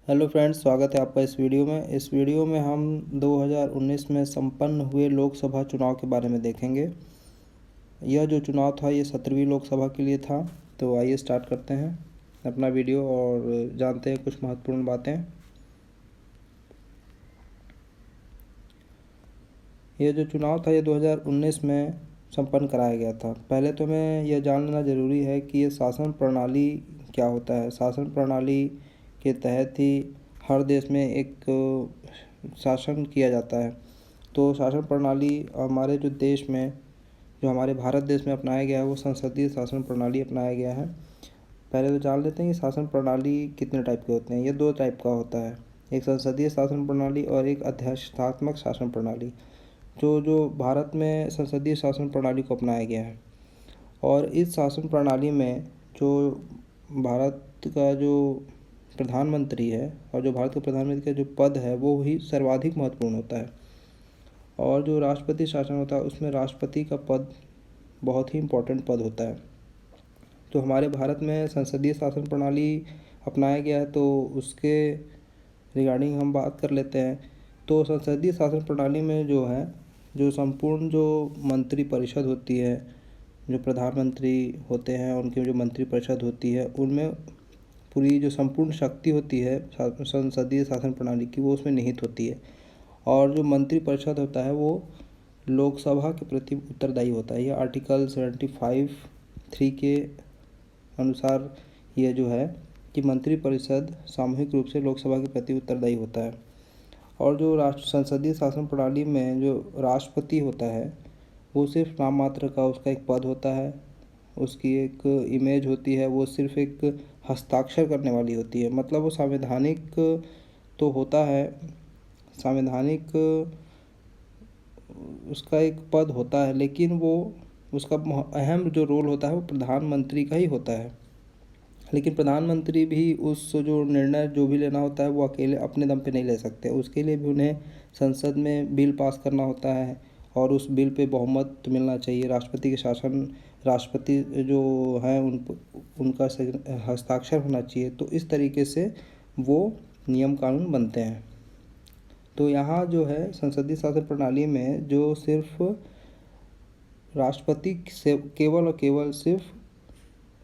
Hello friends, स्वागत है आपका इस वीडियो में। इस वीडियो में हम 2019 में संपन्न हुए लोकसभा चुनाव के बारे में देखेंगे। यह जो चुनाव था ये 17वीं लोकसभा के लिए था। तो आइए स्टार्ट करते हैं अपना वीडियो और जानते हैं कुछ महत्वपूर्ण बातें। यह जो चुनाव था ये 2019 में संपन्न कराया गया था। पहले तो हमें यह जान लेना ज़रूरी है कि ये शासन प्रणाली क्या होता है। शासन प्रणाली के तहत ही हर देश में एक शासन किया जाता है। तो शासन प्रणाली हमारे जो हमारे भारत देश में अपनाया गया है वो संसदीय शासन प्रणाली अपनाया गया है। पहले तो जान लेते हैं कि शासन प्रणाली कितने टाइप के होते हैं। ये दो टाइप का होता है, एक संसदीय शासन प्रणाली और एक अध्यक्षात्मक शासन प्रणाली। जो भारत में संसदीय शासन प्रणाली को अपनाया गया है और इस शासन प्रणाली में जो भारत का जो प्रधानमंत्री है और जो भारत के प्रधानमंत्री का जो पद है वो ही सर्वाधिक महत्वपूर्ण होता है। और जो राष्ट्रपति शासन होता है उसमें राष्ट्रपति का पद बहुत ही इम्पोर्टेंट पद होता है। तो हमारे भारत में संसदीय शासन प्रणाली अपनाया गया है, तो उसके रिगार्डिंग हम बात कर लेते हैं। तो संसदीय शासन प्रणाली में जो है जो संपूर्ण जो मंत्री परिषद होती है, जो प्रधानमंत्री होते हैं उनकी जो मंत्री परिषद होती है, उनमें पूरी जो संपूर्ण शक्ति होती है संसदीय शासन प्रणाली की वो उसमें निहित होती है। और जो मंत्री परिषद होता है वो लोकसभा के प्रति उत्तरदायी होता है। यह आर्टिकल 75(3) के अनुसार यह जो है कि मंत्री परिषद सामूहिक रूप से लोकसभा के प्रति उत्तरदायी होता है। और जो संसदीय शासन प्रणाली में जो राष्ट्रपति होता है वो सिर्फ नाम मात्र का उसका एक पद होता है, उसकी एक इमेज होती है, वो सिर्फ एक हस्ताक्षर करने वाली होती है। मतलब वो संवैधानिक तो होता है, संवैधानिक उसका एक पद होता है, लेकिन वो उसका अहम जो रोल होता है वो प्रधानमंत्री का ही होता है। लेकिन प्रधानमंत्री भी उस जो निर्णय जो भी लेना होता है वो अकेले अपने दम पे नहीं ले सकते। उसके लिए भी उन्हें संसद में बिल पास करना होता है और उस बिल पे बहुमत मिलना चाहिए। राष्ट्रपति के शासन राष्ट्रपति जो हैं उनका हस्ताक्षर होना चाहिए। तो इस तरीके से वो नियम कानून बनते हैं। तो यहाँ जो है संसदीय शासन प्रणाली में जो सिर्फ राष्ट्रपति से केवल और केवल सिर्फ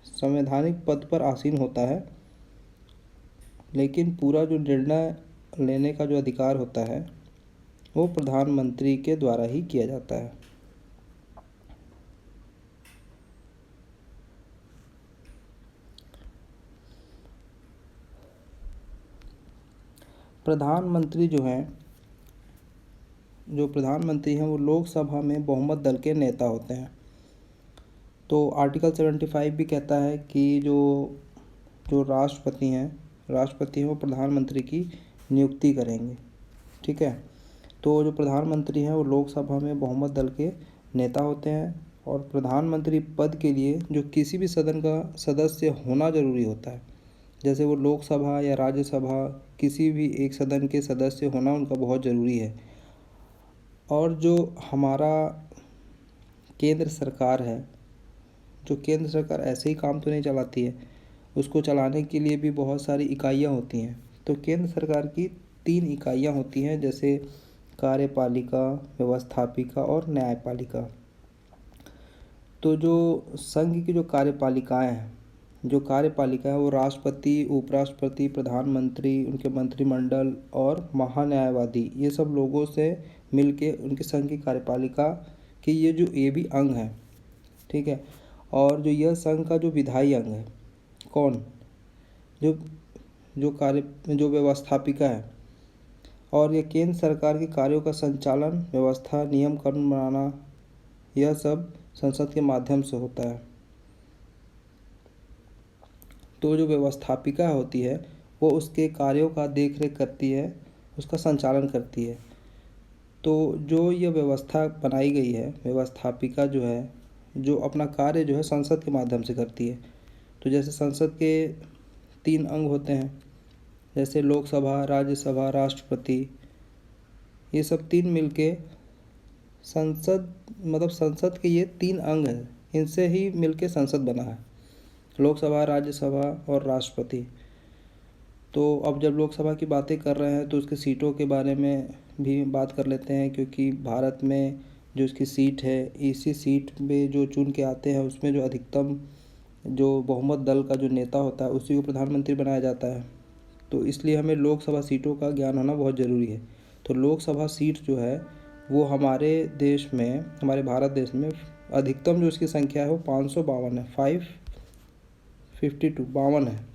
संवैधानिक पद पर आसीन होता है, लेकिन पूरा जो निर्णय लेने का जो अधिकार होता है वो प्रधानमंत्री के द्वारा ही किया जाता है। प्रधानमंत्री हैं वो लोकसभा में बहुमत दल के नेता होते हैं। तो आर्टिकल 75 भी कहता है कि जो राष्ट्रपति हैं वो प्रधानमंत्री की नियुक्ति करेंगे। ठीक है। तो जो प्रधानमंत्री हैं वो लोकसभा में बहुमत दल के नेता होते हैं और प्रधानमंत्री पद के लिए जो किसी भी सदन का सदस्य होना ज़रूरी होता है, जैसे वो लोकसभा या राज्यसभा किसी भी एक सदन के सदस्य होना उनका बहुत ज़रूरी है। और जो हमारा केंद्र सरकार है, जो केंद्र सरकार ऐसे ही काम तो नहीं चलाती है, उसको चलाने के लिए भी बहुत सारी इकाइयाँ होती हैं। तो केंद्र सरकार की 3 इकाइयाँ होती हैं, जैसे कार्यपालिका, व्यवस्थापिका और न्यायपालिका। तो जो संघ की जो कार्यपालिका है वो राष्ट्रपति, उपराष्ट्रपति, प्रधानमंत्री, उनके मंत्रिमंडल और महान्यायवादी ये सब लोगों से मिलके उनके संघ की कार्यपालिका के ये भी अंग है। ठीक है। और जो यह संघ का जो विधायी अंग है कौन, जो व्यवस्थापिका है। और ये केंद्र सरकार के कार्यों का संचालन, व्यवस्था, नियम कानून बनाना यह सब संसद के माध्यम से होता है। तो जो व्यवस्थापिका होती है वो उसके कार्यों का देख रेख करती है, उसका संचालन करती है। तो जो ये व्यवस्था बनाई गई है, व्यवस्थापिका जो है जो अपना कार्य जो है संसद के माध्यम से करती है। तो जैसे संसद के 3 अंग होते हैं, जैसे लोकसभा, राज्यसभा, राष्ट्रपति, ये सब 3 मिलके संसद के ये 3 अंग हैं, इनसे ही मिलके संसद बना है, लोकसभा, राज्यसभा और राष्ट्रपति। तो अब जब लोकसभा की बातें कर रहे हैं तो उसके सीटों के बारे में भी बात कर लेते हैं, क्योंकि भारत में जो इसकी सीट है, इसी सीट पे जो चुन के आते हैं उसमें जो अधिकतम जो बहुमत दल का जो नेता होता है उसी को प्रधानमंत्री बनाया जाता है। तो इसलिए हमें लोकसभा सीटों का ज्ञान होना बहुत ज़रूरी है। तो लोकसभा सीट जो है वो हमारे देश में, हमारे भारत देश में अधिकतम जो इसकी संख्या है वो 552 है, 552 52 है।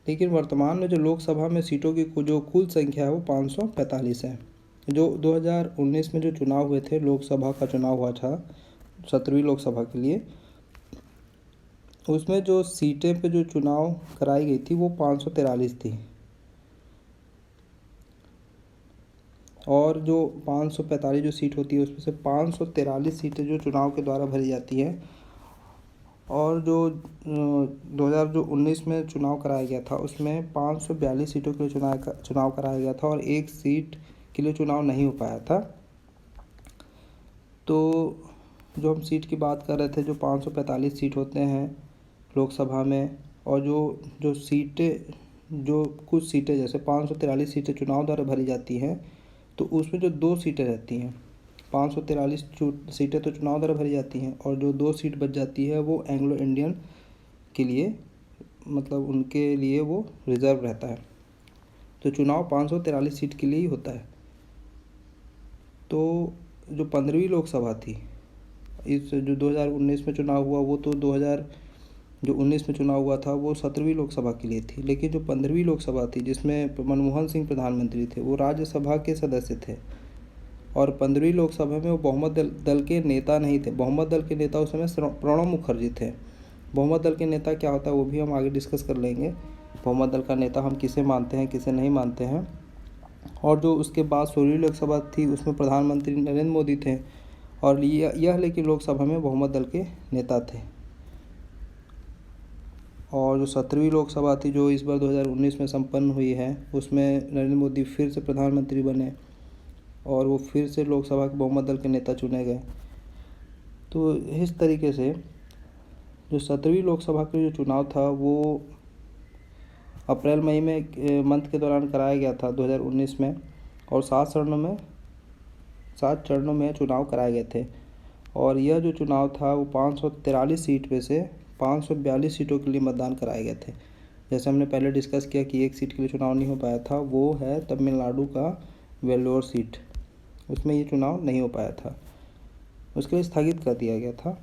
लेकिन वर्तमान में जो लोकसभा में सीटों की जो कुल संख्या है वो 545 है। जो 2019 में जो चुनाव हुए थे, लोकसभा का चुनाव हुआ था 17वीं लोकसभा के लिए, उसमें जो सीटें पे जो चुनाव कराई गई थी वो 543 थी, और जो 545 जो सीट होती है उसमें से 543 सीटें जो चुनाव के द्वारा भरी जाती हैं। और जो 2019 में चुनाव कराया गया था उसमें 542 सीटों के लिए चुनाव कराया गया था, और एक सीट के लिए चुनाव नहीं हो पाया था। तो जो हम सीट की बात कर रहे थे, जो 545 सीट होते हैं लोकसभा में, और जो सीटें, जो कुछ सीटें जैसे 543 सीटें चुनाव द्वारा भरी जाती हैं, तो उसमें जो 2 सीटें रहती हैं, 543 सीटें तो चुनाव द्वारा भरी जाती हैं, और जो 2 सीट बच जाती है वो एंग्लो इंडियन के लिए, मतलब उनके लिए वो रिज़र्व रहता है। तो चुनाव 543 सीट के लिए ही होता है। तो जो 15वीं लोकसभा थी, इस जो 2019 में चुनाव हुआ वो तो 2019 में चुनाव हुआ था वो 17वीं लोकसभा के लिए थी। लेकिन जो 15वीं लोकसभा थी जिसमें मनमोहन सिंह प्रधानमंत्री थे, वो राज्यसभा के सदस्य थे, और 15वीं लोकसभा में वो बहुमत दल के नेता नहीं थे। बहुमत दल के नेता उस समय प्रणब मुखर्जी थे। बहुमत दल के नेता क्या होता है वो भी हम आगे डिस्कस कर लेंगे। बहुमत दल का नेता हम किसे मानते हैं, किसे नहीं मानते हैं। और जो उसके बाद 16वीं लोकसभा थी उसमें प्रधानमंत्री नरेंद्र मोदी थे, और यह लेकिन लोकसभा में बहुमत दल के नेता थे। और जो 17वीं लोकसभा थी जो इस बार 2019 में संपन्न हुई है, उसमें नरेंद्र मोदी फिर से प्रधानमंत्री बने, और वो फिर से लोकसभा के बहुमत दल के नेता चुने गए। तो इस तरीके से जो 17वीं लोकसभा का जो चुनाव था वो अप्रैल मई में मंथ के दौरान कराया गया था 2019 में, और 7 चरणों में चुनाव कराए गए थे। और यह जो चुनाव था वो 543 सीट में से 542 सीटों के लिए मतदान कराए गए थे। जैसे हमने पहले डिस्कस किया कि एक सीट के लिए चुनाव नहीं हो पाया था, वो है तमिलनाडु का वेल्लोर सीट, उसमें ये चुनाव नहीं हो पाया था, उसके लिए स्थगित कर दिया गया था।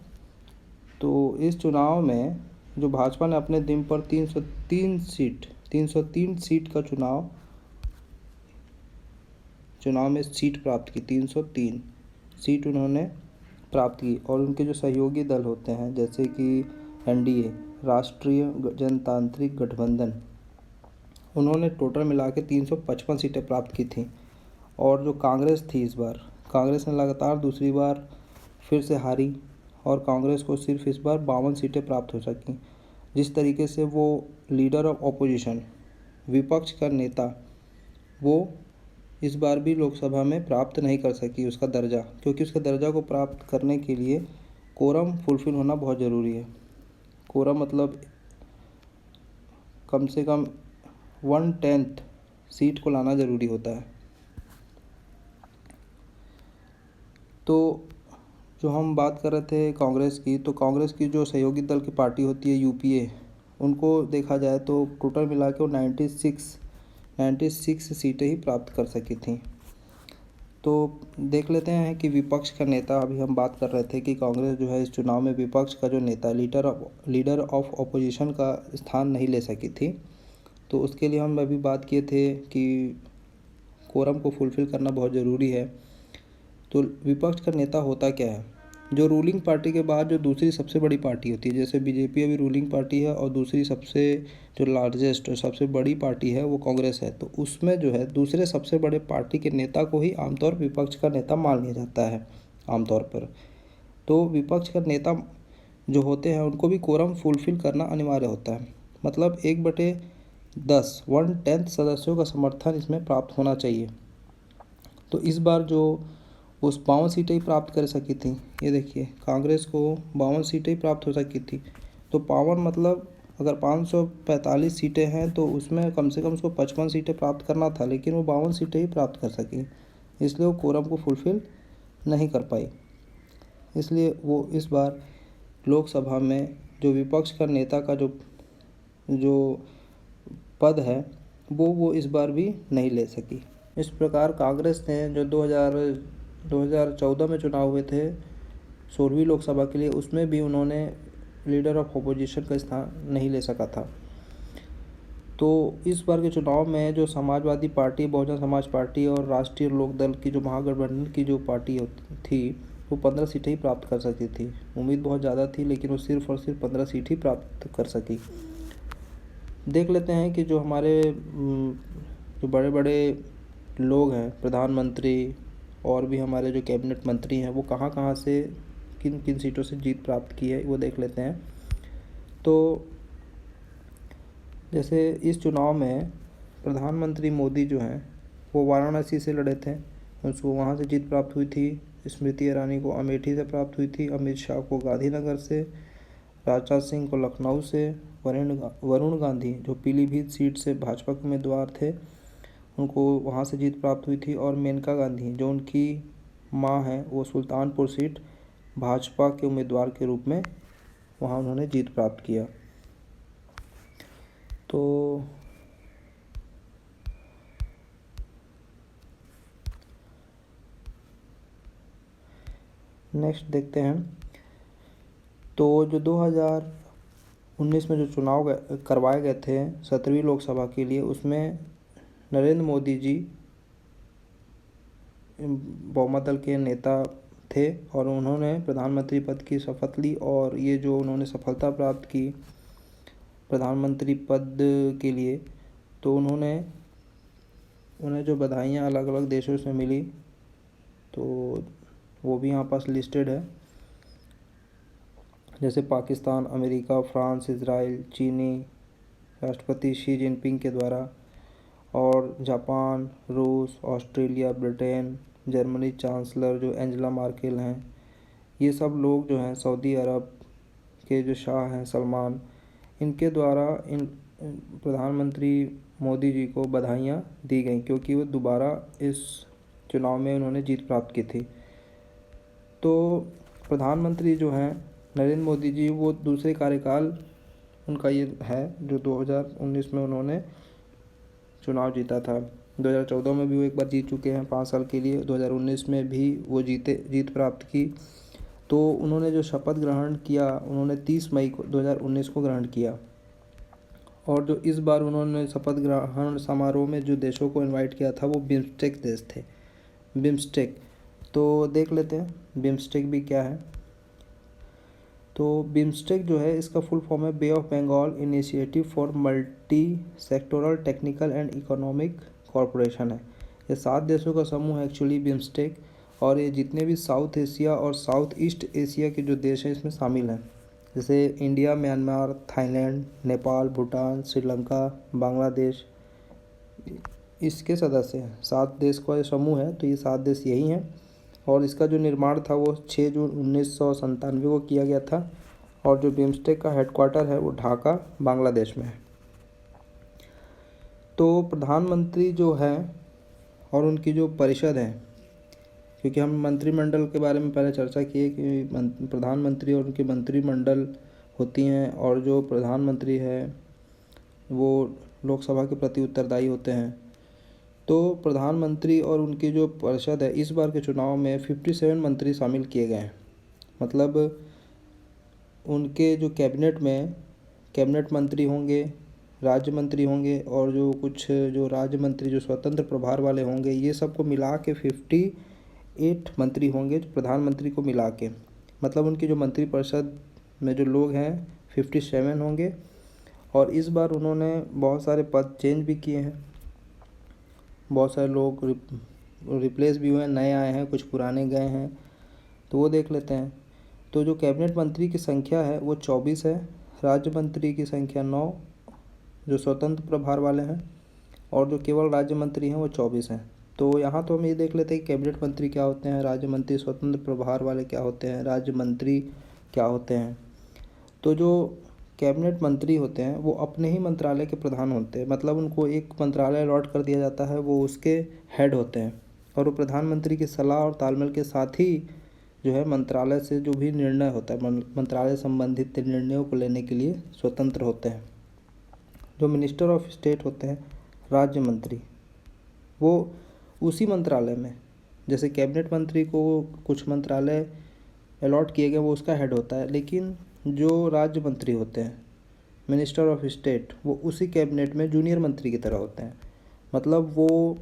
तो इस चुनाव में जो भाजपा ने अपने दिन पर 303 सीट का चुनाव में सीट प्राप्त की, 303 सीट उन्होंने प्राप्त की। और उनके जो सहयोगी दल होते हैं जैसे कि एनडीए, राष्ट्रीय जनतांत्रिक गठबंधन, उन्होंने टोटल मिला के 355 सीटें प्राप्त की थी। और जो कांग्रेस थी, इस बार कांग्रेस ने लगातार दूसरी बार फिर से हारी, और कांग्रेस को सिर्फ इस बार 52 सीटें प्राप्त हो सकीं। जिस तरीके से वो लीडर ऑफ ऑपोजिशन, विपक्ष का नेता, वो इस बार भी लोकसभा में प्राप्त नहीं कर सकी उसका दर्जा, क्योंकि उसके दर्जा को प्राप्त करने के लिए कोरम फुलफिल होना बहुत ज़रूरी है। कोरम मतलब कम से कम 1/10 सीट को लाना ज़रूरी होता है। तो जो हम बात कर रहे थे कांग्रेस की, तो कांग्रेस की जो सहयोगी दल की पार्टी होती है यूपीए, उनको देखा जाए तो टोटल मिला के वो 96 सीटें ही प्राप्त कर सकी थी। तो देख लेते हैं कि विपक्ष का नेता, अभी हम बात कर रहे थे कि कांग्रेस जो है इस चुनाव में विपक्ष का जो नेता, लीडर ऑफ ऑपोजिशन का स्थान नहीं ले सकी थी। तो उसके लिए हम अभी बात किए थे कि कोरम को फुलफ़िल करना बहुत ज़रूरी है। तो विपक्ष का नेता होता क्या है? जो रूलिंग पार्टी के बाद जो दूसरी सबसे बड़ी पार्टी होती है, जैसे बीजेपी अभी रूलिंग पार्टी है और दूसरी सबसे जो लार्जेस्ट और सबसे बड़ी पार्टी है वो कांग्रेस है, तो उसमें जो है दूसरे सबसे बड़े पार्टी के नेता को ही आमतौर विपक्ष का नेता मान लिया जाता है आमतौर पर। तो विपक्ष का नेता जो होते हैं उनको भी कोरम फुलफ़िल करना अनिवार्य होता है, मतलब 1/10 1/10 सदस्यों का समर्थन इसमें प्राप्त होना चाहिए। तो इस बार जो उस 52 सीटें ही प्राप्त कर सकी थी, ये देखिए कांग्रेस को 52 सीटें ही प्राप्त हो सकी थी। तो 52 मतलब अगर 545 सीटें हैं तो उसमें कम से कम उसको 55 सीटें प्राप्त करना था, लेकिन वो 52 सीटें ही प्राप्त कर सकी, इसलिए वो कोरम को फुलफ़िल नहीं कर पाई। इसलिए वो इस बार लोकसभा में जो विपक्ष का नेता का जो पद है वो इस बार भी नहीं ले सकी। इस प्रकार कांग्रेस ने जो 2014 में चुनाव हुए थे 16वीं लोकसभा के लिए, उसमें भी उन्होंने लीडर ऑफ अपोजिशन का स्थान नहीं ले सका था। तो इस बार के चुनाव में जो समाजवादी पार्टी, बहुजन समाज पार्टी और राष्ट्रीय लोकदल की जो महागठबंधन की जो पार्टी थी वो 15 सीटें ही प्राप्त कर सकी थी। उम्मीद बहुत ज़्यादा थी, लेकिन वो सिर्फ और सिर्फ 15 सीट ही प्राप्त कर सकी। देख लेते हैं कि जो हमारे जो बड़े बड़े लोग हैं, प्रधानमंत्री और भी हमारे जो कैबिनेट मंत्री हैं, वो कहाँ कहाँ से किन किन सीटों से जीत प्राप्त की है वो देख लेते हैं। तो जैसे इस चुनाव में प्रधानमंत्री मोदी जो हैं वो वाराणसी से लड़े थे, उसको वहाँ से जीत प्राप्त हुई थी। स्मृति ईरानी को अमेठी से प्राप्त हुई थी, अमित शाह को गांधीनगर से, राजनाथ सिंह को लखनऊ से, वरुण गांधी जो पीलीभीत सीट से भाजपा के उम्मीदवार थे उनको वहाँ से जीत प्राप्त हुई थी, और मेनका गांधी जो उनकी मां हैं वो सुल्तानपुर सीट भाजपा के उम्मीदवार के रूप में वहाँ उन्होंने जीत प्राप्त किया। तो नेक्स्ट देखते हैं। तो जो 2019 में जो चुनाव करवाए गए थे 17वीं लोकसभा के लिए, उसमें नरेंद्र मोदी जी बहुमत दल के नेता थे और उन्होंने प्रधानमंत्री पद की शपथ ली। और ये जो उन्होंने सफलता प्राप्त की प्रधानमंत्री पद के लिए, तो उन्हें जो बधाइयाँ अलग अलग देशों से मिली तो वो भी यहाँ पास लिस्टेड है। जैसे पाकिस्तान, अमेरिका, फ्रांस, इजराइल, चीनी राष्ट्रपति शी जिनपिंग के द्वारा, और जापान, रूस, ऑस्ट्रेलिया, ब्रिटेन, जर्मनी चांसलर जो एंजेला मार्केल हैं, ये सब लोग जो हैं, सऊदी अरब के जो शाह हैं सलमान, इनके द्वारा इन प्रधानमंत्री मोदी जी को बधाइयाँ दी गई, क्योंकि वो दोबारा इस चुनाव में उन्होंने जीत प्राप्त की थी। तो प्रधानमंत्री जो हैं नरेंद्र मोदी जी, वो दूसरे कार्यकाल उनका ये है जो 2019 में उन्होंने चुनाव जीता था। 2014 में भी वो एक बार जीत चुके हैं 5 साल के लिए, 2019 में भी वो जीत प्राप्त की। तो उन्होंने जो शपथ ग्रहण किया, उन्होंने 30 मई को 2019 को ग्रहण किया। और जो इस बार उन्होंने शपथ ग्रहण समारोह में जो देशों को इनवाइट किया था वो बिम्स्टेक देश थे, बिम्स्टेक। तो देख लेते हैं बिम्स्टेक भी क्या है। तो बिम्स्टेक जो है इसका फुल फॉर्म है bay of Bengal initiative for multi sectoral technical and economic corporation है। ये 7 देशों का समूह है एक्चुअली बिम्स्टेक, और ये जितने भी साउथ एशिया और साउथ ईस्ट एशिया के जो देश हैं इसमें शामिल हैं, जैसे India, Myanmar, Thailand, Nepal, Bhutan, Sri Lanka, Bangladesh, इसके सदस्य हैं। 7 देश का ये समूह है, तो ये 7 देश यही हैं। और इसका जो निर्माण था वो 6 जून 1997 को किया गया था, और जो बिम्स्टेक का हेडक्वार्टर है वो ढाका, बांग्लादेश में है। तो प्रधानमंत्री जो है और उनकी जो परिषद है, क्योंकि हम मंत्रिमंडल के बारे में पहले चर्चा किए कि प्रधानमंत्री और उनके मंत्रिमंडल होती हैं, और जो प्रधानमंत्री है वो लोकसभा के प्रति उत्तरदायी होते हैं। तो प्रधानमंत्री और उनकी जो परिषद है, इस बार के चुनाव में 57 मंत्री शामिल किए गए हैं। मतलब उनके जो कैबिनेट में कैबिनेट मंत्री होंगे, राज्य मंत्री होंगे, और जो कुछ जो राज्य मंत्री जो स्वतंत्र प्रभार वाले होंगे, ये सबको मिला के 58 मंत्री होंगे जो प्रधानमंत्री को मिला के। मतलब उनकी जो मंत्रिपरिषद में जो लोग हैं 57 होंगे। और इस बार उन्होंने बहुत सारे पद चेंज भी किए हैं, बहुत सारे लोग रिप्लेस भी हुए हैं, नए आए हैं, कुछ पुराने गए हैं, तो वो देख लेते हैं। तो जो कैबिनेट मंत्री की संख्या है वो 24 है, राज्य मंत्री की संख्या 9 जो स्वतंत्र प्रभार वाले हैं, और जो केवल राज्य मंत्री हैं वो 24 हैं। तो यहाँ तो हम ये देख लेते हैं कि कैबिनेट मंत्री क्या होते हैं, राज्य मंत्री स्वतंत्र प्रभार वाले क्या होते हैं, राज्य मंत्री क्या होते हैं। तो जो कैबिनेट मंत्री होते हैं वो अपने ही मंत्रालय के प्रधान होते हैं, मतलब उनको एक मंत्रालय अलॉट कर दिया जाता है, वो उसके हेड होते हैं और वो प्रधानमंत्री की सलाह और तालमेल के साथ ही जो है मंत्रालय से जो भी निर्णय होता है, मंत्रालय संबंधित निर्णयों को लेने के लिए स्वतंत्र होते हैं। जो मिनिस्टर ऑफ स्टेट होते हैं, राज्य मंत्री, वो उसी मंत्रालय में, जैसे कैबिनेट मंत्री को कुछ मंत्रालय अलॉट किए गए वो उसका हेड होता है, लेकिन जो राज्य मंत्री होते हैं, मिनिस्टर ऑफ स्टेट, वो उसी कैबिनेट में जूनियर मंत्री की तरह होते हैं। मतलब वो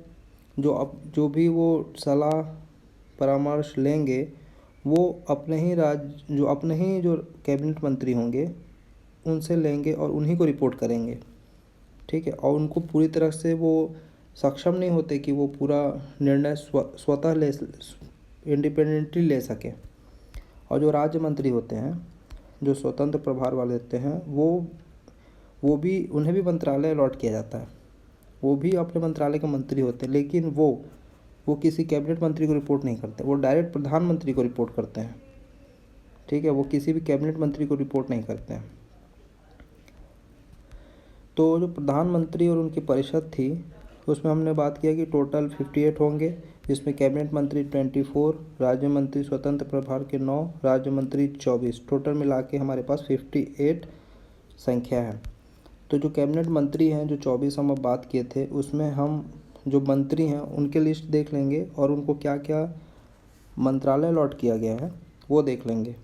जो भी वो सलाह परामर्श लेंगे वो अपने ही जो कैबिनेट मंत्री होंगे उनसे लेंगे और उन्हीं को रिपोर्ट करेंगे, ठीक है। और उनको पूरी तरह से वो सक्षम नहीं होते कि वो पूरा निर्णय स्वतः इंडिपेंडेंटली ले सके। और जो राज्य मंत्री होते हैं, जो स्वतंत्र प्रभार वाले होते हैं, वो भी उन्हें भी मंत्रालय अलॉट किया जाता है, वो भी अपने मंत्रालय के मंत्री होते हैं, लेकिन वो किसी कैबिनेट मंत्री को रिपोर्ट नहीं करते, वो डायरेक्ट प्रधानमंत्री को रिपोर्ट करते हैं, ठीक है। वो किसी भी कैबिनेट मंत्री को रिपोर्ट नहीं करते हैं। तो जो प्रधानमंत्री और उनकी परिषद थी उसमें हमने बात किया कि टोटल 58 होंगे, जिसमें कैबिनेट मंत्री 24, राज्य मंत्री स्वतंत्र प्रभार के 9, राज्य मंत्री 24, टोटल मिला के हमारे पास 58 संख्या है। तो जो कैबिनेट मंत्री हैं, जो 24 हम अब बात किए थे, उसमें हम जो मंत्री हैं उनके लिस्ट देख लेंगे और उनको क्या क्या मंत्रालय अलॉट किया गया है वो देख लेंगे।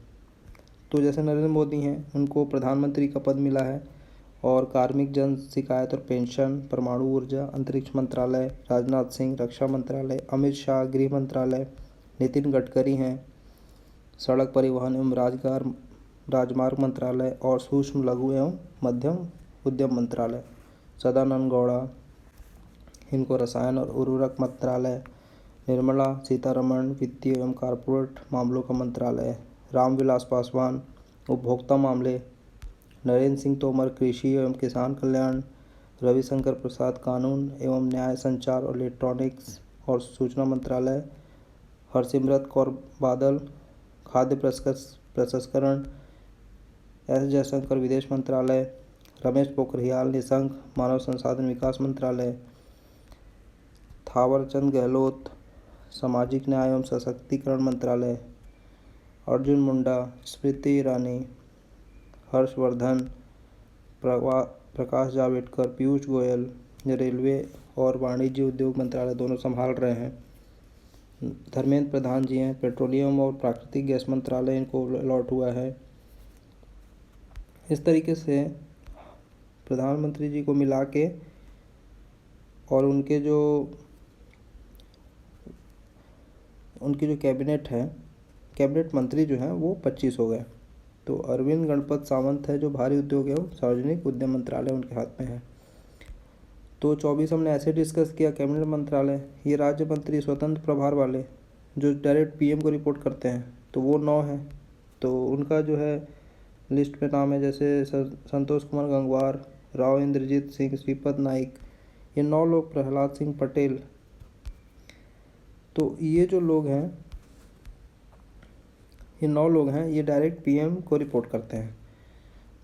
तो जैसे नरेंद्र मोदी हैं, उनको प्रधानमंत्री का पद मिला है और कार्मिक जन शिकायत और पेंशन, परमाणु ऊर्जा, अंतरिक्ष मंत्रालय, राजनाथ सिंह रक्षा मंत्रालय, अमित शाह गृह मंत्रालय, नितिन गडकरी हैं सड़क परिवहन एवं राजमार्ग मंत्रालय और सूक्ष्म लघु एवं मध्यम उद्यम मंत्रालय, सदानंद गौड़ा, इनको रसायन और उर्वरक मंत्रालय, निर्मला सीतारमण वित्तीय एवं कॉरपोरेट मामलों का मंत्रालय, रामविलास पासवान उपभोक्ता मामले, नरेंद्र सिंह तोमर कृषि एवं किसान कल्याण, रविशंकर प्रसाद कानून एवं न्याय, संचार और इलेक्ट्रॉनिक्स और सूचना मंत्रालय, हरसिमरत कौर बादल खाद्य प्रसंस्करण, एस जयशंकर विदेश मंत्रालय, रमेश पोखरियाल निशंक मानव संसाधन विकास मंत्रालय, थावरचंद गहलोत सामाजिक न्याय एवं सशक्तिकरण मंत्रालय, अर्जुन मुंडा स्मृति ईरानी, हर्षवर्धन, प्रकाश जावड़ेकर, पीयूष गोयल रेलवे और वाणिज्य उद्योग मंत्रालय दोनों संभाल रहे हैं। धर्मेंद्र प्रधान जी हैं पेट्रोलियम और प्राकृतिक गैस मंत्रालय, इनको अलॉट हुआ है। इस तरीके से प्रधानमंत्री जी को मिला के और उनके जो कैबिनेट है, कैबिनेट मंत्री जो हैं वो 25 हो गए। तो अरविंद गणपत सावंत है जो भारी उद्योग एवं सार्वजनिक उद्यम मंत्रालय उनके हाथ में है। तो 24 हमने ऐसे डिस्कस किया कैबिनेट मंत्रालय। ये राज्य मंत्री स्वतंत्र प्रभार वाले जो डायरेक्ट पीएम को रिपोर्ट करते हैं, तो वो 9 हैं। तो उनका जो है लिस्ट में नाम है, जैसे संतोष कुमार गंगवार, राव इंद्रजीत सिंह, श्रीपद नाइक, ये 9 लोग, प्रहलाद सिंह पटेल। तो ये जो लोग हैं, ये 9 लोग हैं, ये डायरेक्ट पीएम को रिपोर्ट करते हैं।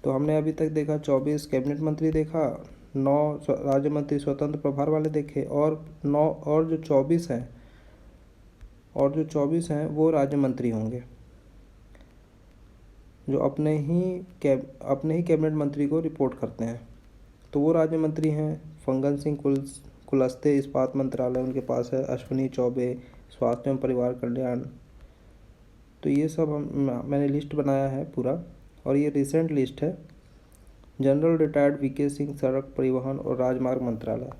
तो हमने अभी तक देखा 24 कैबिनेट मंत्री देखा, 9 राज्य मंत्री स्वतंत्र प्रभार वाले देखे और 9 और जो 24 हैं वो राज्य मंत्री होंगे जो अपने ही कैबिनेट मंत्री को रिपोर्ट करते हैं। तो वो राज्य मंत्री हैं फंगन सिंह कुलस्ते इस्पात मंत्रालय उनके पास है, अश्विनी चौबे स्वास्थ्य एवं परिवार कल्याण। तो ये सब मैंने लिस्ट बनाया है पूरा, और ये रिसेंट लिस्ट है। जनरल रिटायर्ड वीके सिंह सड़क परिवहन और राजमार्ग मंत्रालय।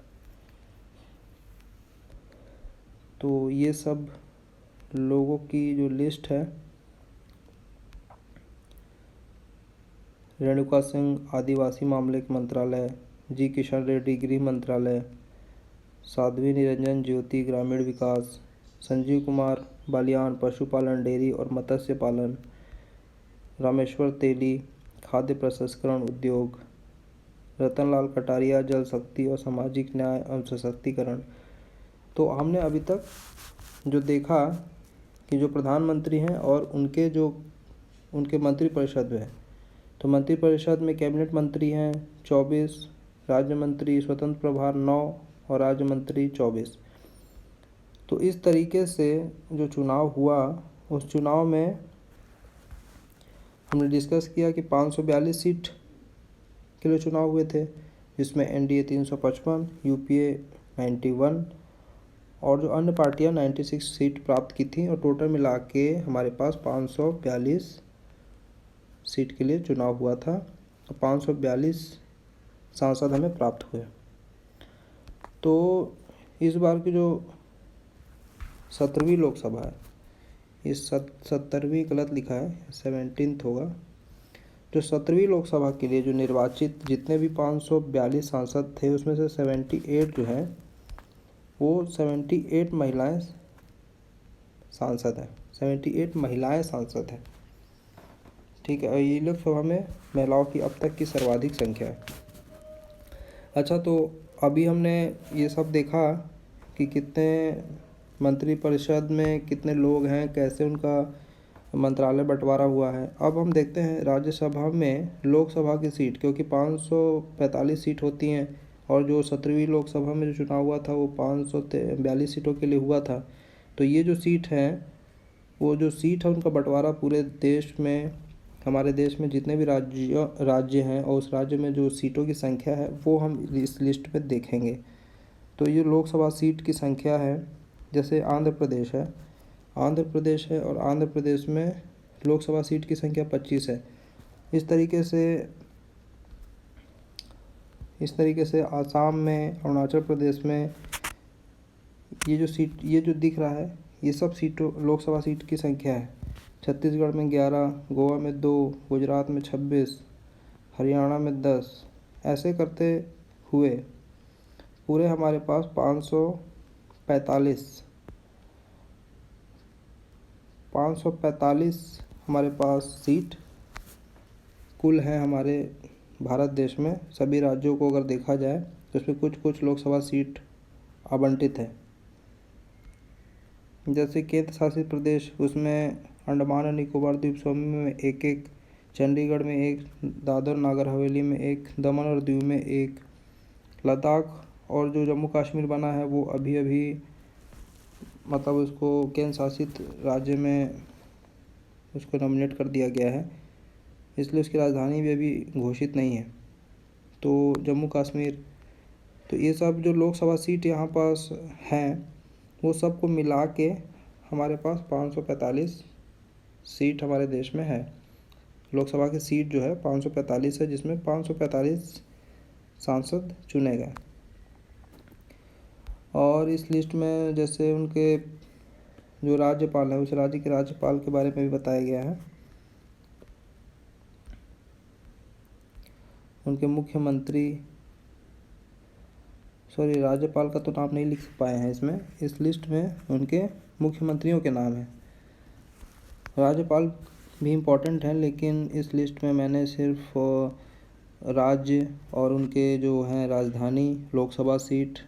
तो ये सब लोगों की जो लिस्ट है, रेणुका सिंह आदिवासी मामले के मंत्रालय, जी किशन रेड्डी गृह मंत्रालय, साध्वी निरंजन ज्योति ग्रामीण विकास, संजीव कुमार बालियान पशुपालन डेयरी और मत्स्य पालन, रामेश्वर तेली खाद्य प्रसंस्करण उद्योग, रतनलाल कटारिया जल शक्ति और सामाजिक न्याय एवं सशक्तिकरण। तो हमने अभी तक जो देखा कि जो प्रधानमंत्री हैं और उनके मंत्रिपरिषद में तो मंत्रिपरिषद में कैबिनेट मंत्री हैं 24, राज्य मंत्री स्वतंत्र प्रभार 9 और राज्य मंत्री 24। तो इस तरीके से जो चुनाव हुआ, उस चुनाव में हमने डिस्कस किया कि 542 सीट के लिए चुनाव हुए थे, जिसमें एनडीए 355, यूपीए 91 और जो अन्य पार्टियां 96 सीट प्राप्त की थी, और टोटल मिला के हमारे पास 542 सीट के लिए चुनाव हुआ था। तो 542 सांसद हमें प्राप्त हुए। तो इस बार की जो 17वीं लोकसभा है, इस 17वीं गलत लिखा है, 17th होगा। जो 17वीं लोकसभा के लिए जो निर्वाचित जितने भी 542 सांसद थे, उसमें से 78 जो है वो 78 महिलाएं सांसद हैं, 78 महिलाएं सांसद हैं। ठीक है, और ये लोकसभा में महिलाओं की अब तक की सर्वाधिक संख्या है। अच्छा, तो अभी हमने ये सब देखा कि कितने मंत्रिपरिषद में कितने लोग हैं, कैसे उनका मंत्रालय बंटवारा हुआ है। अब हम देखते हैं राज्यसभा में लोकसभा की सीट, क्योंकि 545 सीट होती हैं और जो 17वीं लोकसभा में जो चुनाव हुआ था वो 542 सीटों के लिए हुआ था। तो ये जो सीट है, वो जो सीट है उनका बंटवारा पूरे देश में, हमारे देश में जितने भी राज्य हैं और उस राज्य में जो सीटों की संख्या है वो हम इस लिस्ट में देखेंगे। तो ये लोकसभा सीट की संख्या है, जैसे आंध्र प्रदेश है और आंध्र प्रदेश में लोकसभा सीट की संख्या 25 है। इस तरीके से आसाम में, अरुणाचल प्रदेश में ये जो दिख रहा है, ये सब सीटों लोकसभा सीट की संख्या है। छत्तीसगढ़ में 11, गोवा में 2, गुजरात में 26, हरियाणा में 10, ऐसे करते हुए पूरे हमारे पास 545 हमारे पास सीट कुल है हमारे भारत देश में। सभी राज्यों को अगर देखा जाए तो उसमें कुछ लोकसभा सीट आवंटित है। जैसे केंद्र शासित प्रदेश, उसमें अंडमान और निकोबार द्वीप समूह में 1-1, चंडीगढ़ में 1, दादर नागर हवेली में 1, दमन और दीव में 1, लद्दाख और जो जम्मू कश्मीर बना है वो अभी मतलब उसको केंद्र शासित राज्य में उसको नॉमिनेट कर दिया गया है, इसलिए उसकी राजधानी भी अभी घोषित नहीं है। तो जम्मू कश्मीर, तो ये सब जो लोकसभा सीट यहाँ पास हैं वो सबको मिला के हमारे पास 545 सीट हमारे देश में है। लोकसभा की सीट जो है 545 है, जिसमें 545 सांसद चुने गए। और इस लिस्ट में जैसे उनके जो राज्यपाल है, उस राज्य के राज्यपाल के बारे में भी बताया गया है। उनके मुख्यमंत्री, राज्यपाल का तो नाम नहीं लिख पाए हैं इसमें, इस लिस्ट में उनके मुख्यमंत्रियों के नाम हैं। राज्यपाल भी इम्पोर्टेंट हैं, लेकिन इस लिस्ट में मैंने सिर्फ राज्य और उनके जो हैं राजधानी, लोकसभा सीट,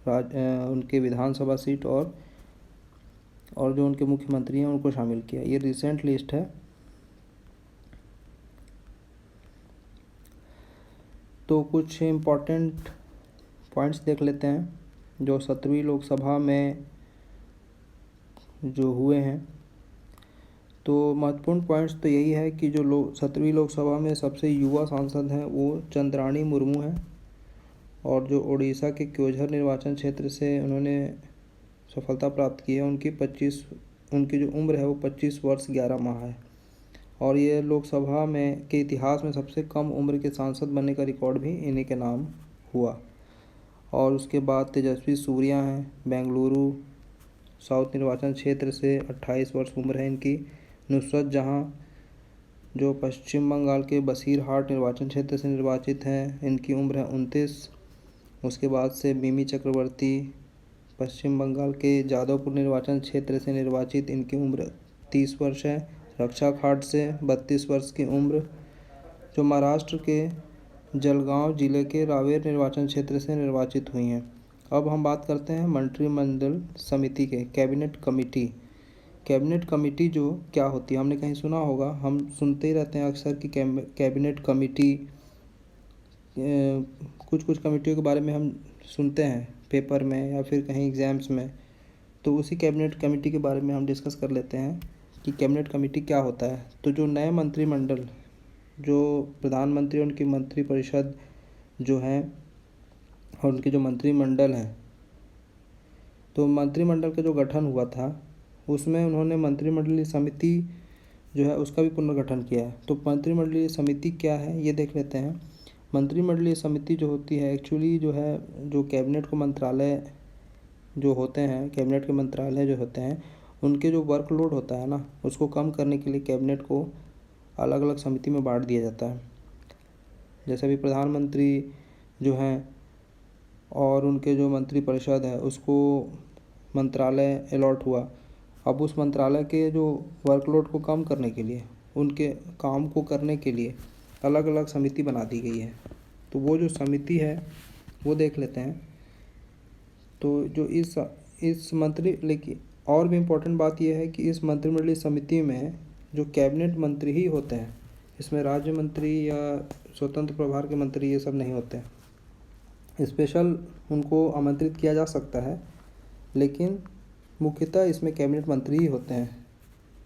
उनके विधानसभा सीट और जो उनके मुख्यमंत्री हैं उनको शामिल किया। ये रिसेंट लिस्ट है। तो कुछ इम्पोर्टेंट पॉइंट्स देख लेते हैं जो 17वीं लोकसभा में जो हुए हैं। तो महत्वपूर्ण पॉइंट्स तो यही है कि जो 17वीं लोकसभा में सबसे युवा सांसद हैं वो चंद्राणी मुर्मू हैं, और जो उड़ीसा के क्योंझर निर्वाचन क्षेत्र से उन्होंने सफलता प्राप्त की है। उनकी जो उम्र है वो 25 वर्ष 11 माह है, और ये लोकसभा में के इतिहास में सबसे कम उम्र के सांसद बनने का रिकॉर्ड भी इन्हीं के नाम हुआ। और उसके बाद तेजस्वी सूर्या हैं, बेंगलुरु साउथ निर्वाचन क्षेत्र से 28 वर्ष उम्र है इनकी। नुसरत जहां जो पश्चिम बंगाल के बसीरहाट निर्वाचन क्षेत्र से निर्वाचित हैं, इनकी उम्र है 29। उसके बाद से मिमी चक्रवर्ती पश्चिम बंगाल के जादवपुर निर्वाचन क्षेत्र से निर्वाचित, इनकी उम्र 30 वर्ष है। रक्षा खाट से 32 वर्ष की उम्र, जो महाराष्ट्र के जलगांव जिले के रावेर निर्वाचन क्षेत्र से निर्वाचित हुई हैं। अब हम बात करते हैं मंत्रिमंडल समिति के, कैबिनेट कमेटी कैबिनेट कमेटी जो क्या होती है, हमने कहीं सुना होगा, हम सुनते ही रहते हैं अक्सर कि कैबिनेट कमेटी, कुछ कुछ कमेटियों के बारे में हम सुनते हैं पेपर में या फिर कहीं एग्ज़ाम्स में। तो उसी कैबिनेट कमेटी के बारे में हम डिस्कस कर लेते हैं कि कैबिनेट कमेटी क्या होता है। तो जो नए मंत्रिमंडल, जो प्रधानमंत्री उनकी मंत्रिपरिषद जो हैं और उनके जो मंत्रिमंडल हैं, तो मंत्रिमंडल का जो गठन हुआ था उसमें उन्होंने मंत्रिमंडलीय समिति जो है उसका भी पुनर्गठन किया है। तो मंत्रिमंडलीय समिति क्या है ये देख लेते हैं। मंत्रिमंडलीय समिति जो होती है एक्चुअली जो है, जो कैबिनेट को मंत्रालय जो होते हैं, कैबिनेट के मंत्रालय जो होते हैं, उनके जो वर्कलोड होता है ना, उसको कम करने के लिए कैबिनेट को अलग अलग समिति में बांट दिया जाता है। जैसे अभी प्रधानमंत्री जो हैं और उनके जो मंत्रिपरिषद है उसको मंत्रालय अलॉट हुआ। अब उस मंत्रालय के जो वर्कलोड को कम करने के लिए, उनके काम को करने के लिए अलग अलग समिति बना दी गई है। तो वो जो समिति है वो देख लेते हैं। तो जो इस मंत्री, लेकिन और भी इम्पोर्टेंट बात यह है कि इस मंत्रिमंडलीय समिति में जो कैबिनेट मंत्री ही होते हैं, इसमें राज्य मंत्री या स्वतंत्र प्रभार के मंत्री ये सब नहीं होते हैं। स्पेशल उनको आमंत्रित किया जा सकता है, लेकिन मुख्यतः इसमें कैबिनेट मंत्री ही होते हैं।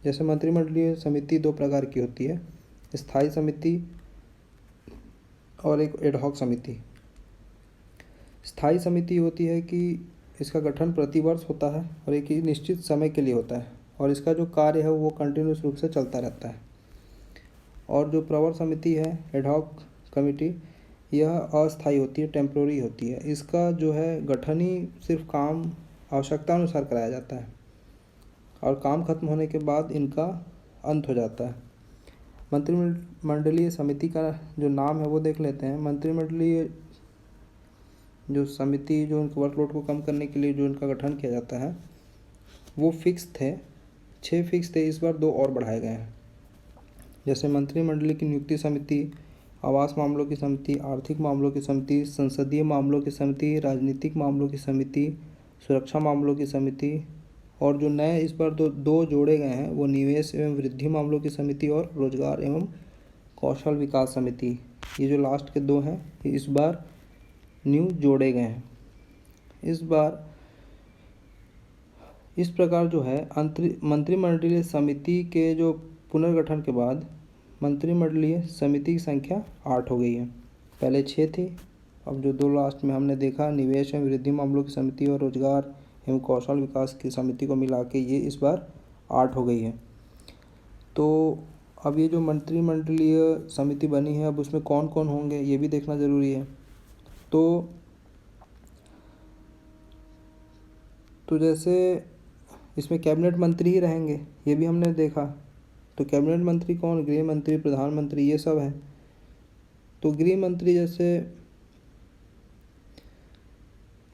जैसे मंत्रिमंडलीय समिति दो प्रकार की होती है, स्थायी समिति और एक एडहॉक समिति। स्थायी समिति होती है कि इसका गठन प्रतिवर्ष होता है और एक ही निश्चित समय के लिए होता है और इसका जो कार्य है वो कंटिन्यूस रूप से चलता रहता है। और जो प्रवर समिति है, एडहॉक कमेटी, यह अस्थायी होती है, टेम्प्रोरी होती है। इसका जो है गठन ही सिर्फ काम आवश्यकता अनुसार कराया जाता है और काम खत्म होने के बाद इनका अंत हो जाता है। मंत्रिमंडलीय समिति का जो नाम है वो देख लेते हैं। मंत्रिमंडलीय जो समिति जो उनके वर्कलोड को कम करने के लिए जो इनका गठन किया जाता है वो फिक्स थे, 6 फिक्स थे, इस बार 2 और बढ़ाए गए हैं। जैसे मंत्रिमंडल की नियुक्ति समिति, आवास मामलों की समिति, आर्थिक मामलों की समिति, संसदीय मामलों की समिति, राजनीतिक मामलों की समिति, सुरक्षा मामलों की समिति, और जो नए इस बार दो जोड़े गए हैं वो निवेश एवं वृद्धि मामलों की समिति और रोजगार एवं कौशल विकास समिति। ये जो लास्ट के 2 हैं ये इस बार न्यू जोड़े गए हैं। इस बार इस प्रकार जो है मंत्रिमंडलीय समिति के जो पुनर्गठन के बाद मंत्रिमंडलीय समिति की संख्या 8 हो गई है। पहले 6 थी, अब जो 2 लास्ट में हमने देखा, निवेश एवं वृद्धि मामलों की समिति और रोजगार एवं कौशल विकास की समिति को मिला के ये इस बार 8 हो गई है। तो अब ये जो मंत्रिमंडलीय समिति बनी है, अब उसमें कौन कौन होंगे ये भी देखना ज़रूरी है। तो जैसे इसमें कैबिनेट मंत्री ही रहेंगे, ये भी हमने देखा। तो कैबिनेट मंत्री कौन? गृह मंत्री, प्रधानमंत्री, ये सब है। तो गृह मंत्री, जैसे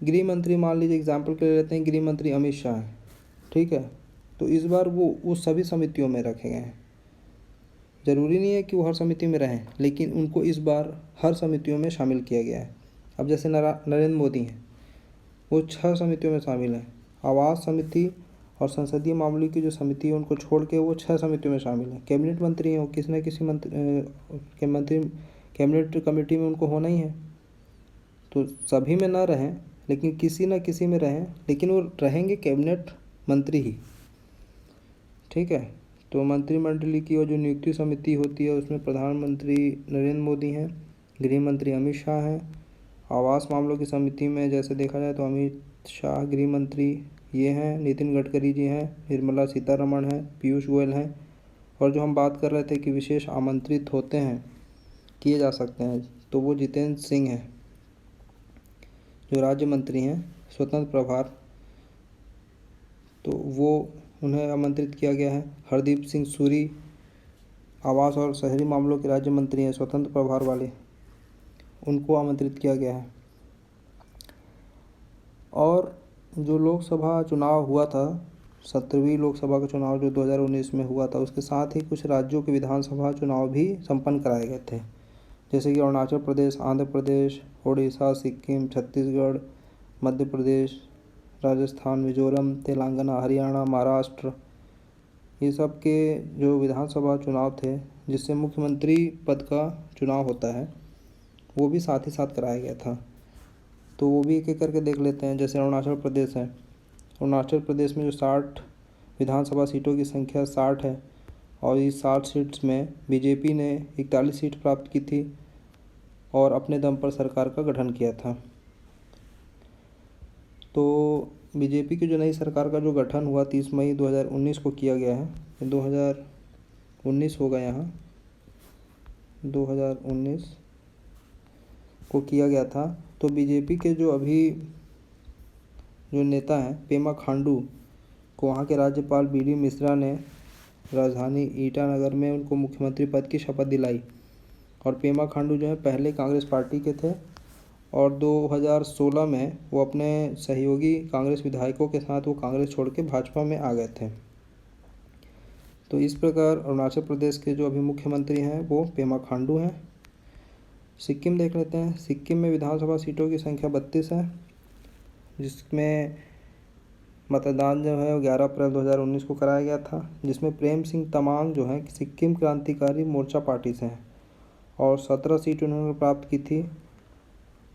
गृह मंत्री मान लीजिए एग्जाम्पल के लिए लेते हैं, गृह मंत्री अमित शाह हैं, ठीक है। तो इस बार वो उस सभी समितियों में रखे गए हैं। ज़रूरी नहीं है कि वो हर समिति में रहें, लेकिन उनको इस बार हर समितियों में शामिल किया गया है। अब जैसे नरेंद्र मोदी हैं, वो 6 समितियों में शामिल हैं। आवास समिति और संसदीय मामलों की जो समिति है उनको छोड़ के वो 6 समितियों में शामिल हैं। कैबिनेट मंत्री हैं, वो किसी न किसी कैबिनेट कमेटी में उनको होना ही है। तो सभी में ना रहें, लेकिन किसी न किसी में रहें, लेकिन वो रहेंगे कैबिनेट मंत्री ही, ठीक है। तो मंत्रिमंडल की और जो नियुक्ति समिति होती है उसमें प्रधानमंत्री नरेंद्र मोदी हैं, गृह मंत्री अमित शाह हैं। आवास मामलों की समिति में जैसे देखा जाए तो अमित शाह गृह मंत्री ये हैं, नितिन गडकरी जी हैं, निर्मला सीतारमण हैं, पीयूष गोयल हैं। और जो हम बात कर रहे थे कि विशेष आमंत्रित होते हैं, किए जा सकते हैं, तो वो जितेंद्र सिंह हैं जो राज्य मंत्री हैं स्वतंत्र प्रभार, तो वो उन्हें आमंत्रित किया गया है। हरदीप सिंह सूरी आवास और शहरी मामलों के राज्य मंत्री हैं स्वतंत्र प्रभार वाले, उनको आमंत्रित किया गया है। और जो लोकसभा चुनाव हुआ था, 17वीं लोकसभा का चुनाव जो 2019 में हुआ था, उसके साथ ही कुछ राज्यों के विधानसभा चुनाव भी संपन्न कराए गए थे। जैसे कि अरुणाचल प्रदेश, आंध्र प्रदेश, उड़ीसा, सिक्किम, छत्तीसगढ़, मध्य प्रदेश, राजस्थान, मिजोरम, तेलंगाना, हरियाणा, महाराष्ट्र, ये सब के जो विधानसभा चुनाव थे जिससे मुख्यमंत्री पद का चुनाव होता है, वो भी साथ ही साथ कराया गया था। तो वो भी एक एक करके देख लेते हैं। जैसे अरुणाचल प्रदेश है, अरुणाचल प्रदेश में जो 60 विधानसभा सीटों की संख्या 60 है और इस 60 सीट्स में बीजेपी ने 41 सीट प्राप्त की थी और अपने दम पर सरकार का गठन किया था। तो बीजेपी की जो नई सरकार का जो गठन हुआ 30 मई 2019 को किया गया है। 2019 होगा, यहाँ 2019 को किया गया था। तो बीजेपी के जो अभी जो नेता हैं पेमा खांडू को वहाँ के राज्यपाल बी डी मिश्रा ने राजधानी ईटानगर में उनको मुख्यमंत्री पद की शपथ दिलाई। और पेमा खांडू जो है पहले कांग्रेस पार्टी के थे और 2016 में वो अपने सहयोगी कांग्रेस विधायकों के साथ वो कांग्रेस छोड़ के भाजपा में आ गए थे। तो इस प्रकार अरुणाचल प्रदेश के जो अभी मुख्यमंत्री हैं वो पेमा खांडू हैं। सिक्किम देख लेते हैं। सिक्किम में विधानसभा सीटों की संख्या 32 है, जिसमें मतदान जो है 11 अप्रैल 2019 को कराया गया था, जिसमें प्रेम सिंह तमांग जो है सिक्किम क्रांतिकारी मोर्चा पार्टी से हैं और 17 सीट उन्होंने प्राप्त की थी।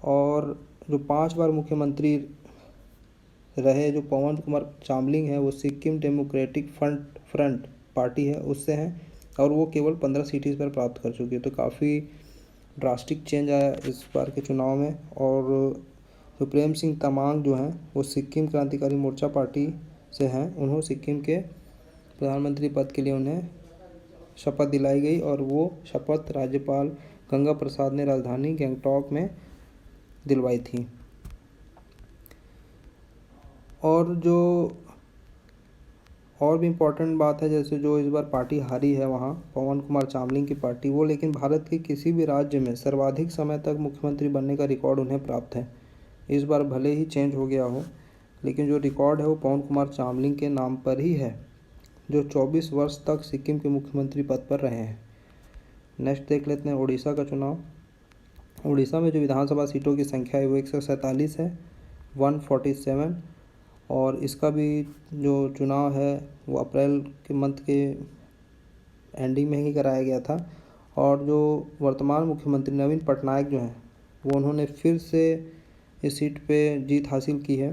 और जो 5 बार मुख्यमंत्री रहे जो पवन कुमार चामलिंग है वो सिक्किम डेमोक्रेटिक फ्रंट पार्टी है उससे हैं और वो केवल 15 सीट इस बार प्राप्त कर चुकी है। तो काफ़ी ड्रास्टिक चेंज आया इस बार के चुनाव में। और जो प्रेम सिंह तमांग जो हैं वो सिक्किम क्रांतिकारी मोर्चा पार्टी से हैं, उन्होंने सिक्किम के प्रधानमंत्री पद के लिए उन्हें शपथ दिलाई गई और वो शपथ राज्यपाल गंगा प्रसाद ने राजधानी गंगटोक में दिलवाई थी। और जो और भी इम्पोर्टेंट बात है, जैसे जो इस बार पार्टी हारी है वहाँ पवन कुमार चामलिंग की पार्टी, वो लेकिन भारत के किसी भी राज्य में सर्वाधिक समय तक मुख्यमंत्री बनने का रिकॉर्ड उन्हें प्राप्त है। इस बार भले ही चेंज हो गया हो, लेकिन जो रिकॉर्ड है वो पवन कुमार चामलिंग के नाम पर ही है, जो 24 वर्ष तक सिक्किम के मुख्यमंत्री पद पर रहे हैं। नेक्स्ट देख लेते हैं उड़ीसा का चुनाव। उड़ीसा में जो विधानसभा सीटों की संख्या है वो 147 है, 147। और इसका भी जो चुनाव है वो अप्रैल के मंथ के एंडिंग में ही कराया गया था। और जो वर्तमान मुख्यमंत्री नवीन पटनायक जो हैं वो उन्होंने फिर से इस सीट पे जीत हासिल की है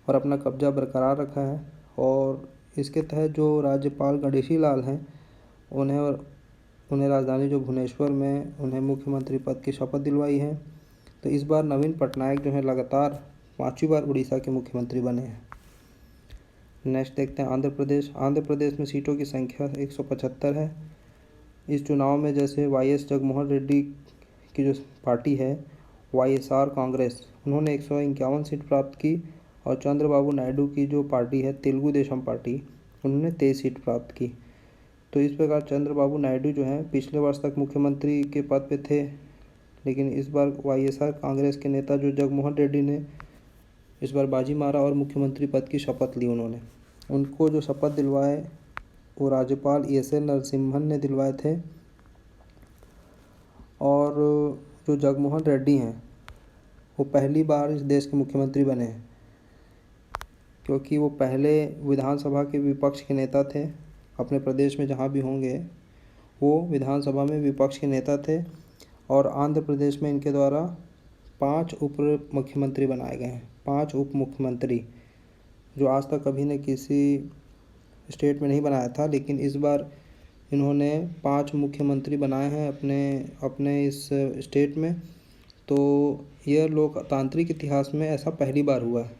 और अपना कब्जा बरकरार रखा है। और इसके तहत जो राज्यपाल गणेशी लाल हैं उन्हें राजधानी जो भुवनेश्वर में उन्हें मुख्यमंत्री पद की शपथ दिलवाई है। तो इस बार नवीन पटनायक जो है लगातार 5वीं बार उड़ीसा के मुख्यमंत्री बने हैं। नेक्स्ट देखते हैं आंध्र प्रदेश। आंध्र प्रदेश में सीटों की संख्या 175 है। इस चुनाव में जैसे वाई.एस. जगनमोहन रेड्डी की जो पार्टी है वाई.एस.आर. कांग्रेस, उन्होंने 151 सीट प्राप्त की और चंद्रबाबू नायडू की जो पार्टी है तेलुगु देशम पार्टी, उन्होंने 23 सीट प्राप्त की। तो इस प्रकार चंद्रबाबू नायडू जो हैं पिछले वर्ष तक मुख्यमंत्री के पद पे थे, लेकिन इस बार वाई.एस.आर. कांग्रेस के नेता जो जगनमोहन रेड्डी ने इस बार बाजी मारा और मुख्यमंत्री पद की शपथ ली। उनको जो शपथ दिलवाए वो राज्यपाल E.S.L. नरसिम्हन ने दिलवाए थे। और जो जगनमोहन रेड्डी हैं वो पहली बार इस देश के मुख्यमंत्री बने हैं, क्योंकि वो पहले विधानसभा के विपक्ष के नेता थे। अपने प्रदेश में जहाँ भी होंगे वो विधानसभा में विपक्ष के नेता थे। और आंध्र प्रदेश में इनके द्वारा 5 उप मुख्यमंत्री बनाए गए हैं, 5 उप मुख्यमंत्री, जो आज तक कभी ने किसी स्टेट में नहीं बनाया था। लेकिन इस बार इन्होंने 5 मुख्यमंत्री बनाए हैं अपने इस स्टेट में। तो यह लोकतांत्रिक इतिहास में ऐसा पहली बार हुआ है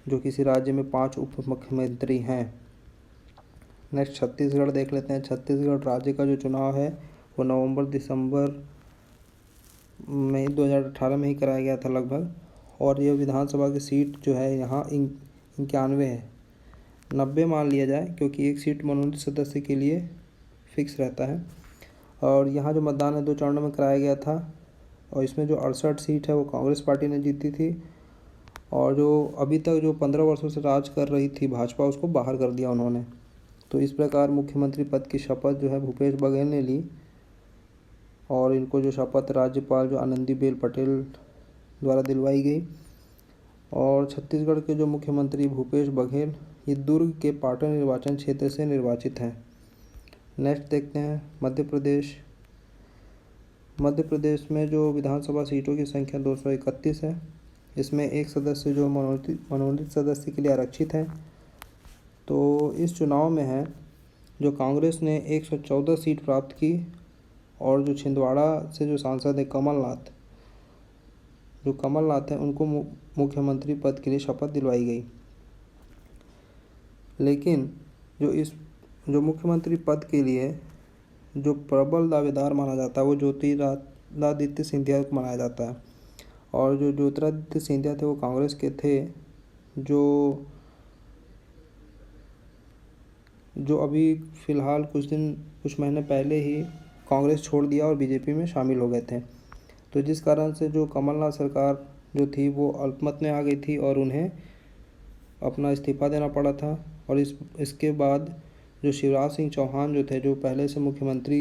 जो किसी राज्य में 5 उप मुख्यमंत्री हैं। नेक्स्ट छत्तीसगढ़ देख लेते हैं। छत्तीसगढ़ राज्य का जो चुनाव है वो नवंबर-दिसंबर में 2018 में ही कराया गया था लगभग। और ये विधानसभा की सीट जो है यहाँ 91 है, 90 मान लिया जाए, क्योंकि एक सीट मनोनीत सदस्य के लिए फिक्स रहता है। और यहाँ जो मतदान है 2 चरणों में कराया गया था और इसमें जो 68 सीट है वो कांग्रेस पार्टी ने जीती थी। और जो अभी तक जो 15 वर्षों से राज कर रही थी भाजपा, उसको बाहर कर दिया उन्होंने। तो इस प्रकार मुख्यमंत्री पद की शपथ जो है भूपेश बघेल ने ली और इनको जो शपथ राज्यपाल जो आनंदीबेन पटेल द्वारा दिलवाई गई। और छत्तीसगढ़ के जो मुख्यमंत्री भूपेश बघेल ये दुर्ग के पाटन निर्वाचन क्षेत्र से निर्वाचित हैं। नेक्स्ट देखते हैं मध्य प्रदेश। मध्य प्रदेश में जो विधानसभा सीटों की संख्या 231 है। इसमें एक सदस्य जो मनोनीत सदस्य के लिए आरक्षित है। तो इस चुनाव में है जो कांग्रेस ने 114 सीट प्राप्त की और जो छिंदवाड़ा से जो सांसद है कमलनाथ है उनको मुख्यमंत्री पद के लिए शपथ दिलवाई गई। लेकिन जो मुख्यमंत्री पद के लिए जो प्रबल दावेदार माना जाता है वो ज्योतिरादित्य सिंधिया को माना जाता है। और जो ज्योतिरादित्य सिंधिया थे वो कांग्रेस के थे, जो अभी फ़िलहाल कुछ महीने पहले ही कांग्रेस छोड़ दिया और बीजेपी में शामिल हो गए थे। तो जिस कारण से जो कमलनाथ सरकार जो थी वो अल्पमत में आ गई थी और उन्हें अपना इस्तीफ़ा देना पड़ा था। और इसके बाद जो शिवराज सिंह चौहान जो थे, जो पहले से मुख्यमंत्री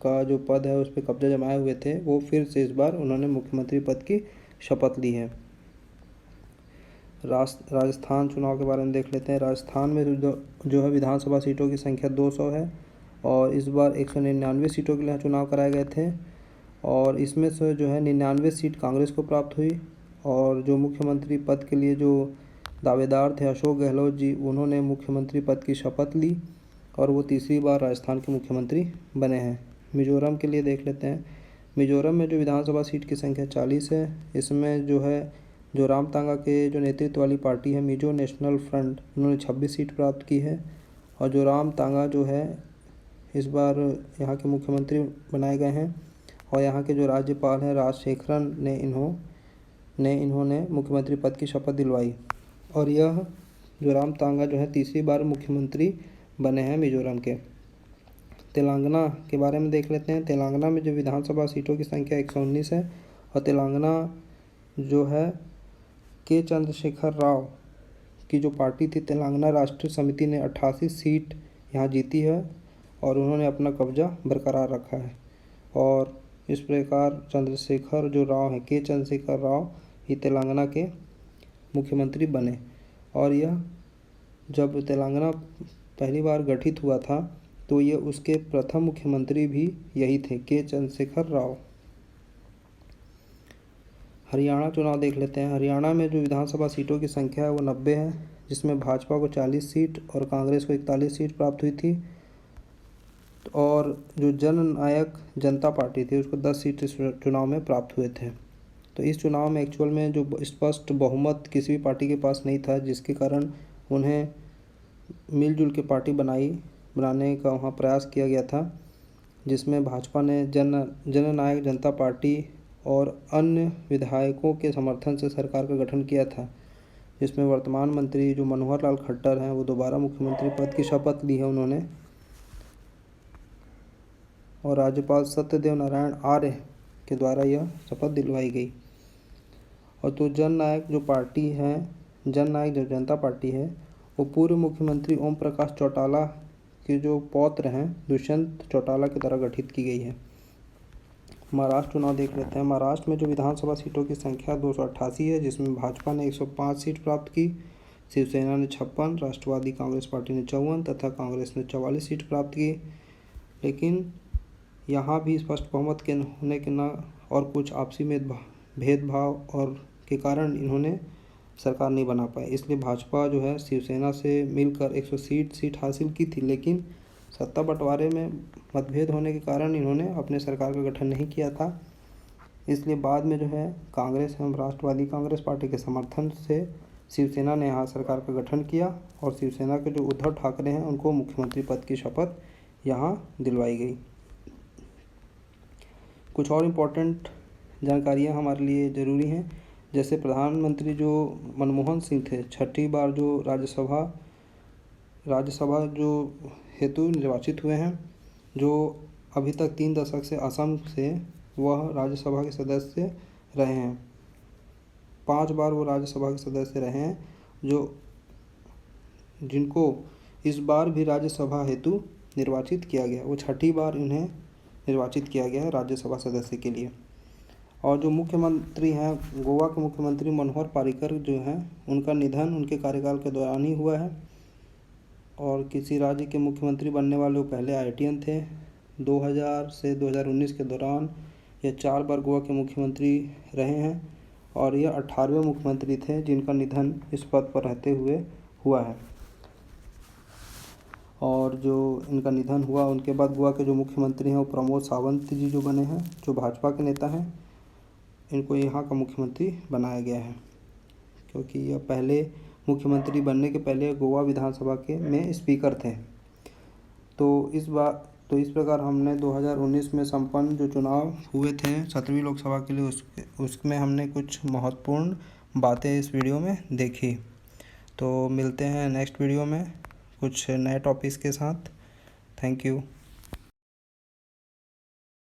का जो पद है उस पर कब्जा जमाए हुए थे, वो फिर से इस बार उन्होंने मुख्यमंत्री पद की शपथ ली है। राजस्थान चुनाव के बारे में देख लेते हैं। राजस्थान में जो है विधानसभा सीटों की संख्या 200 है और इस बार 199 सीटों के लिए चुनाव कराए गए थे और इसमें से जो है 99 सीट कांग्रेस को प्राप्त हुई। और जो मुख्यमंत्री पद के लिए जो दावेदार थे अशोक गहलोत जी, उन्होंने मुख्यमंत्री पद की शपथ ली और वो तीसरी बार राजस्थान के मुख्यमंत्री बने हैं। मिजोरम के लिए देख लेते हैं। मिजोरम में जो विधानसभा सीट की संख्या 40 है। इसमें जो है जो रामतांगा के जो नेतृत्व वाली पार्टी है मिजो नेशनल फ्रंट, उन्होंने 26 सीट प्राप्त की है। और जो रामतांगा जो है इस बार यहाँ के मुख्यमंत्री बनाए गए हैं और यहाँ के जो राज्यपाल हैं राजशेखरन ने इन्होंने मुख्यमंत्री पद की शपथ दिलवाई। और यह जो रामतांगा जो है तीसरी बार मुख्यमंत्री बने हैं मिजोरम के। तेलंगाना के बारे में देख लेते हैं। तेलंगाना में जो विधानसभा सीटों की संख्या 119 है और तेलंगाना जो है के चंद्रशेखर राव की जो पार्टी थी तेलंगाना राष्ट्र समिति ने 88 सीट यहाँ जीती है और उन्होंने अपना कब्जा बरकरार रखा है। और इस प्रकार चंद्रशेखर जो राव है के चंद्रशेखर राव ये तेलंगाना के मुख्यमंत्री बने। और यह जब तेलंगाना पहली बार गठित हुआ था तो ये उसके प्रथम मुख्यमंत्री भी यही थे, के चंद्रशेखर राव। हरियाणा चुनाव देख लेते हैं। हरियाणा में जो विधानसभा सीटों की संख्या है वो 90 है, जिसमें भाजपा को 40 सीट और कांग्रेस को 41 सीट प्राप्त हुई थी। और जो जननायक जनता पार्टी थी उसको 10 सीट इस चुनाव में प्राप्त हुए थे। तो इस चुनाव में एक्चुअल में जो स्पष्ट बहुमत किसी भी पार्टी के पास नहीं था, जिसके कारण उन्हें मिलजुल के पार्टी बनाने का वहाँ प्रयास किया गया था, जिसमें भाजपा ने जननायक जनता पार्टी और अन्य विधायकों के समर्थन से सरकार का गठन किया था, जिसमें वर्तमान मंत्री जो मनोहर लाल खट्टर हैं वो दोबारा मुख्यमंत्री पद की शपथ ली है उन्होंने। और राज्यपाल सत्यदेव नारायण आर्य के द्वारा यह शपथ दिलवाई गई। और तो जननायक जो जनता पार्टी है वो पूर्व मुख्यमंत्री ओम प्रकाश चौटाला के जो पौत्र हैं दुष्यंत चौटाला के द्वारा गठित की गई है। महाराष्ट्र चुनाव देख लेते हैं। महाराष्ट्र में जो विधानसभा सीटों की संख्या 288 है, जिसमें भाजपा ने 105 सीट प्राप्त की, शिवसेना ने 56, राष्ट्रवादी कांग्रेस पार्टी ने 54 तथा कांग्रेस ने 44 सीट प्राप्त की। लेकिन यहाँ भी स्पष्ट बहुमत के होने के न और कुछ आपसी में भेदभाव और के कारण इन्होंने सरकार नहीं बना पाए। इसलिए भाजपा जो है शिवसेना से मिलकर 100 सीट हासिल की थी, लेकिन सत्ता बंटवारे में मतभेद होने के कारण इन्होंने अपने सरकार का गठन नहीं किया था। इसलिए बाद में जो है कांग्रेस एवं राष्ट्रवादी कांग्रेस पार्टी के समर्थन से शिवसेना ने यहाँ सरकार का गठन किया और शिवसेना के जो उद्धव ठाकरे हैं उनको मुख्यमंत्री पद की शपथ यहाँ दिलवाई गई। कुछ और इम्पोर्टेंट जानकारियाँ हमारे लिए ज़रूरी हैं, जैसे प्रधानमंत्री जो मनमोहन सिंह थे 6ठी बार जो राज्यसभा जो हेतु निर्वाचित हुए हैं, जो अभी तक 3 दशक से असम से वह राज्यसभा के सदस्य रहे हैं। 5 बार वो राज्यसभा के सदस्य रहे हैं, जिनको इस बार भी राज्यसभा हेतु निर्वाचित किया गया। वो 6ठी बार इन्हें निर्वाचित किया गया है राज्यसभा सदस्य के लिए। और जो मुख्यमंत्री हैं, गोवा के मुख्यमंत्री मनोहर पर्रिकर जो हैं, उनका निधन उनके कार्यकाल के दौरान ही हुआ है। और किसी राज्य के मुख्यमंत्री बनने वाले वो पहले IITian थे। 2000 से 2019 के दौरान ये 4 बार गोवा के मुख्यमंत्री रहे हैं और ये 18वें मुख्यमंत्री थे जिनका निधन इस पद पर रहते हुए हुआ है। और जो इनका निधन हुआ उनके बाद गोवा के जो मुख्यमंत्री हैं वो प्रमोद सावंत जी जो बने हैं, जो भाजपा के नेता हैं, इनको यहाँ का मुख्यमंत्री बनाया गया है, क्योंकि यह पहले मुख्यमंत्री बनने के पहले गोवा विधानसभा के में स्पीकर थे। तो इस प्रकार हमने 2019 में संपन्न जो चुनाव हुए थे 17वीं लोकसभा के लिए उसमें हमने कुछ महत्वपूर्ण बातें इस वीडियो में देखी। तो मिलते हैं नेक्स्ट वीडियो में कुछ नए टॉपिक्स के साथ। Thank you.